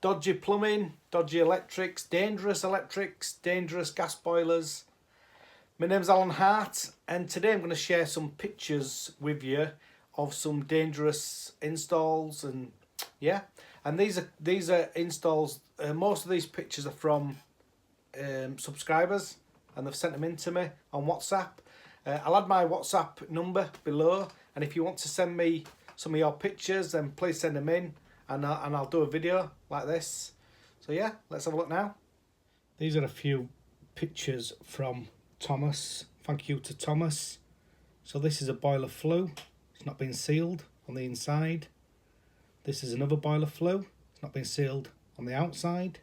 Dodgy Plumbing, Dodgy Electrics, Dangerous Electrics, Dangerous Gas Boilers. My name's Alan Hart, and today I'm going to share some pictures with you of some dangerous installs, and yeah, and these are installs. Most of these pictures are from subscribers, and they've sent them in to me on WhatsApp. I'll add my WhatsApp number below, and if you want to send me some of your pictures, then please send them in, and I'll do a video like this. So yeah, let's have a look now. These are a few pictures from Thomas. Thank you to Thomas. So this is a boiler flue. It's not been sealed on the inside. This is another boiler flue. It's not been sealed on the outside.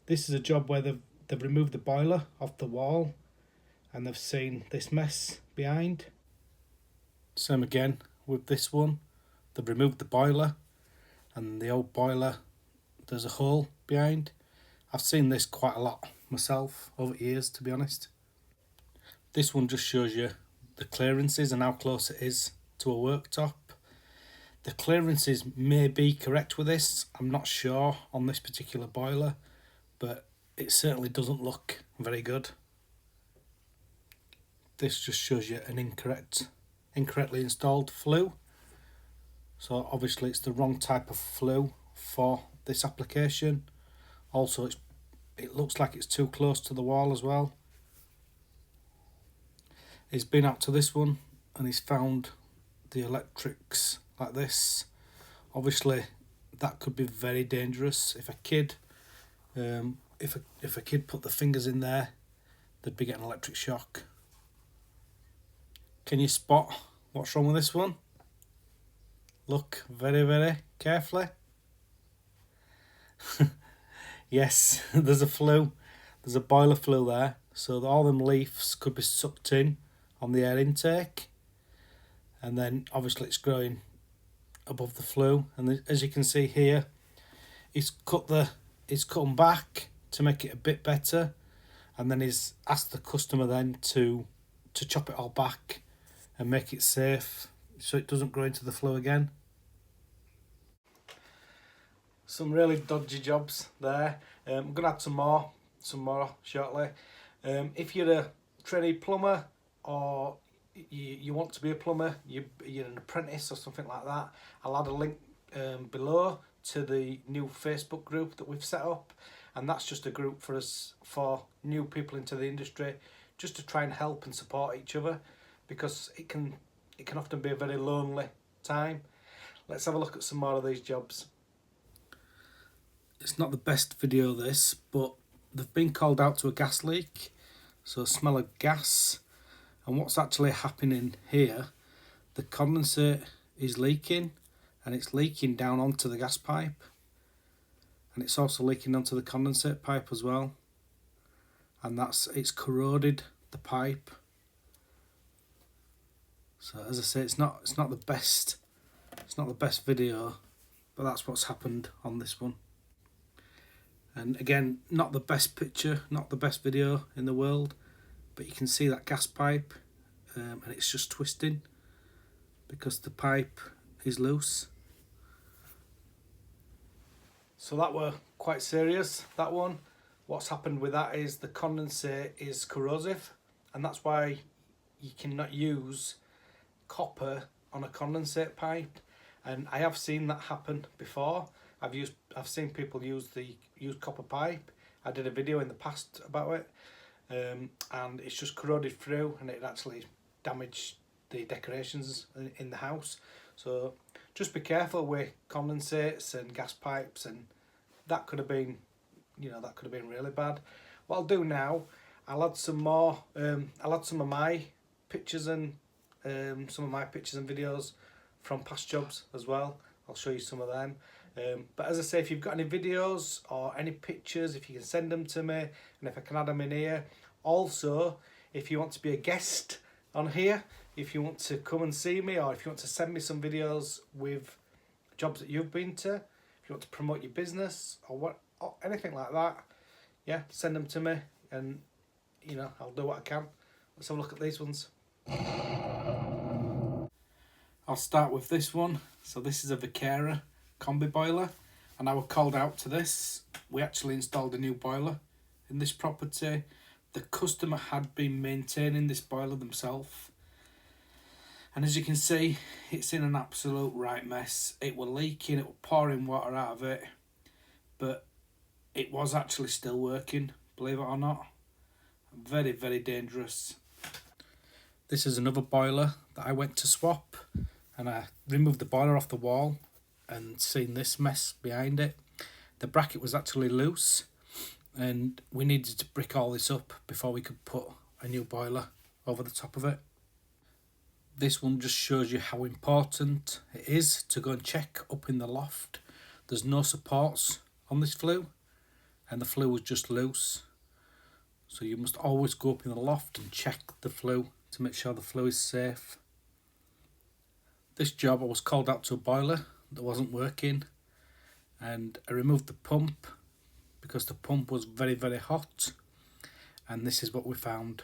This is a job where they've removed the boiler off the wall, and they've seen this mess behind. Same again with this one. They've removed the boiler, and the old boiler, there's a hole behind. I've seen this quite a lot myself over years, to be honest. This one just shows you the clearances and how close it is to a worktop. The clearances may be correct with this. I'm not sure on this particular boiler, but it certainly doesn't look very good. This just shows you an incorrectly installed flue. So obviously it's the wrong type of flue for this application. Also it looks like it's too close to the wall as well. He's been out to this one and he's found the electrics like this. Obviously that could be very dangerous. If a kid if a kid put the fingers in there, they'd be getting electric shock. Can you spot what's wrong with this one? Look very, very carefully. Yes, there's a flue. There's a boiler flue there. So all them leaves could be sucked in on the air intake. And then obviously it's growing above the flue. And as you can see here, it's cut them back to make it a bit better. And then he's asked the customer then to chop it all back and make it safe so it doesn't grow into the flue again. Some really dodgy jobs there. I'm going to add some more shortly. If you're a trainee plumber, or you want to be a plumber, you're an apprentice or something like that, I'll add a link below to the new Facebook group that we've set up, and that's just a group for new people into the industry, just to try and help and support each other, because it can often be a very lonely time. Let's have a look at some more of these jobs. It's not the best video this, but they've been called out to a gas leak, so smell of gas. And what's actually happening here, the condensate is leaking, and it's leaking down onto the gas pipe, and it's also leaking onto the condensate pipe as well, and it's corroded the pipe. So as I say, it's not the best video, but that's what's happened on this one. And again, not the best picture, not the best video in the world, but you can see that gas pipe, and it's just twisting because the pipe is loose. So that were quite serious, that one. What's happened with that is the condensate is corrosive, and that's why you cannot use copper on a condensate pipe. And I have seen that happen before. I've seen people use copper pipe. I did a video in the past about it, and it's just corroded through, and it actually damaged the decorations in the house. So just be careful with condensates and gas pipes, and that could have been, really bad. What I'll do now, I'll add some more. I'll add some of my pictures and videos from past jobs as well. I'll show you some of them. But as I say, if you've got any videos or any pictures, if you can send them to me, and if I can add them in here. Also, if you want to be a guest on here, if you want to come and see me, or if you want to send me some videos with jobs that you've been to, if you want to promote your business or anything like that, yeah, send them to me, and I'll do what I can. Let's have a look at these ones. I'll start with this one. So this is a Vicera combi boiler. and I was called out to this. We actually installed a new boiler in this property. The customer had been maintaining this boiler themselves, and as you can see, it's in an absolute right mess. It was leaking, it was pouring water out of it, but it was actually still working, believe it or not. Very, very dangerous. This is another boiler that I went to swap, and I removed the boiler off the wall and seen this mess behind it. The bracket was actually loose, and we needed to brick all this up before we could put a new boiler over the top of it. This one just shows you how important it is to go and check up in the loft. There's no supports on this flue, and the flue was just loose. So you must always go up in the loft and check the flue to make sure the flue is safe. This job, I was called out to a boiler that wasn't working, and I removed the pump because the pump was very, very hot, and this is what we found.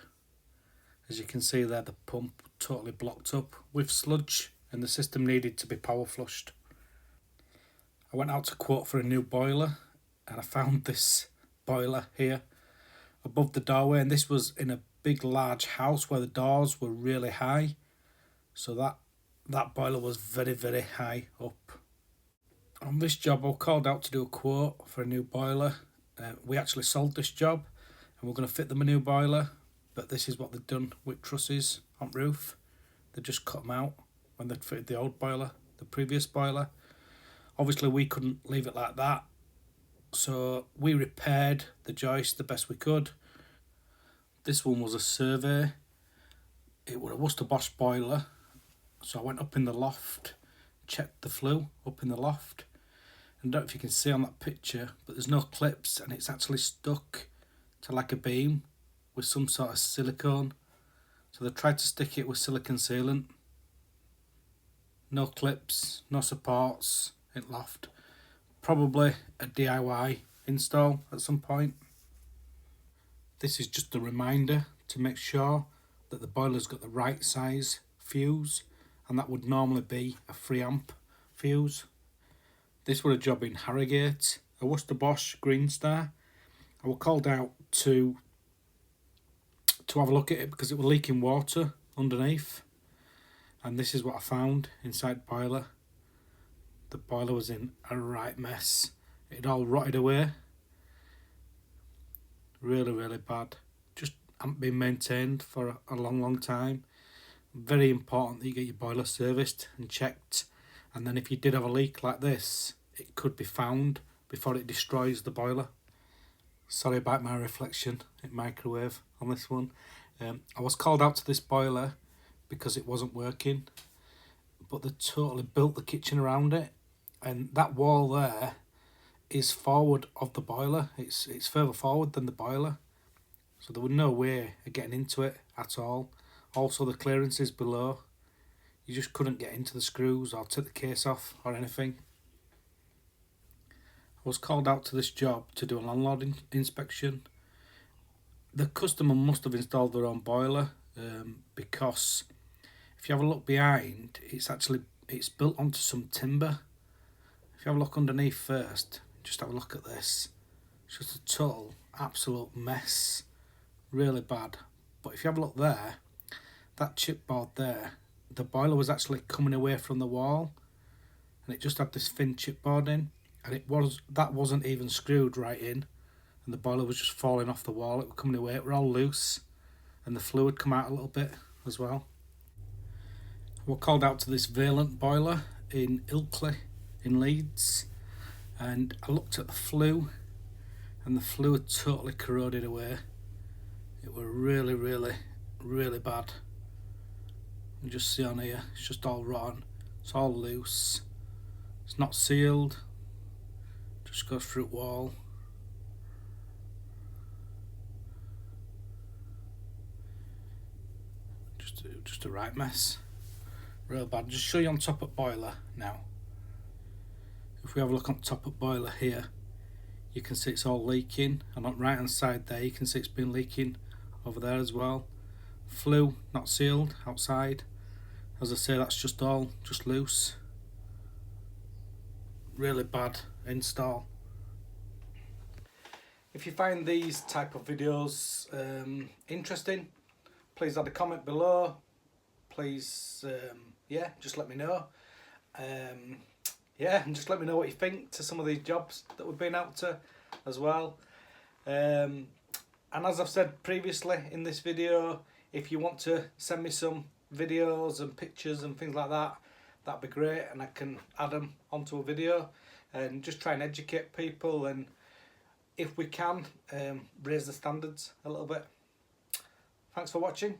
As you can see there, the pump totally blocked up with sludge, and the system needed to be power flushed. I went out to quote for a new boiler, and I found this boiler here above the doorway, and this was in a big large house where the doors were really high, so that boiler was very, very high up. On this job, I was called out to do a quote for a new boiler. We actually sold this job, and we're going to fit them a new boiler, but this is what they've done with trusses on roof. They just cut them out when they'd fitted the old boiler, the previous boiler. Obviously we couldn't leave it like that, so we repaired the joist the best we could. This one was a survey. It was a Worcester Bosch boiler, so I went up in the loft, checked the flue up in the loft, and I don't know if you can see on that picture, but there's no clips, and it's actually stuck to like a beam with some sort of silicone. So they tried to stick it with silicone sealant. No clips, no supports in loft. Probably a DIY install at some point. This is just a reminder to make sure that the boiler's got the right size fuse, and that would normally be a 3 amp fuse. This was a job in Harrogate, a Worcester Bosch Green Star. I was called out to have a look at it because it was leaking water underneath, and this is what I found inside the boiler. The boiler was in a right mess. It all rotted away. Really, really bad. Just haven't been maintained for a long time. Very important that you get your boiler serviced and checked, and then if you did have a leak like this, it could be found before it destroys the boiler. Sorry about my reflection in microwave on this one. I was called out to this boiler because it wasn't working, but they totally built the kitchen around it, and that wall there is forward of the boiler. It's further forward than the boiler, so there was no way of getting into it at all. Also the clearances below, you just couldn't get into the screws or take the case off or anything. I was called out to this job to do a landlord inspection. The customer must have installed their own boiler because if you have a look behind, it's built onto some timber. If you have a look underneath first, just have a look at this. It's just a total absolute mess, really bad. But if you have a look there, that chipboard there, the boiler was actually coming away from the wall, and it just had this thin chipboard in, and that wasn't even screwed right in, and the boiler was just falling off the wall. It was coming away. It were all loose, and the fluid come out a little bit as well. We were called out to this Valent boiler in Ilkley in Leeds, and I looked at the flue, and the flue had totally corroded away. It were really, really, really bad. You just see on here, it's just all rotten. It's all loose. It's not sealed. Just goes through the wall. Just a right mess. Real bad. Just show you on top of boiler now. If we have a look on top of boiler here, you can see it's all leaking, and on the right hand side there you can see it's been leaking over there as well. Flue not sealed outside. As I say, that's just loose. really bad install. If you find these type of videos interesting, please add a comment below. Please, yeah, just let me know. Yeah, and just let me know what you think to some of these jobs that we've been out to as well. And as I've said previously in this video, if you want to send me some videos and pictures and things like that, that'd be great, and I can add them onto a video and just try and educate people, and if we can, raise the standards a little bit. Thanks for watching.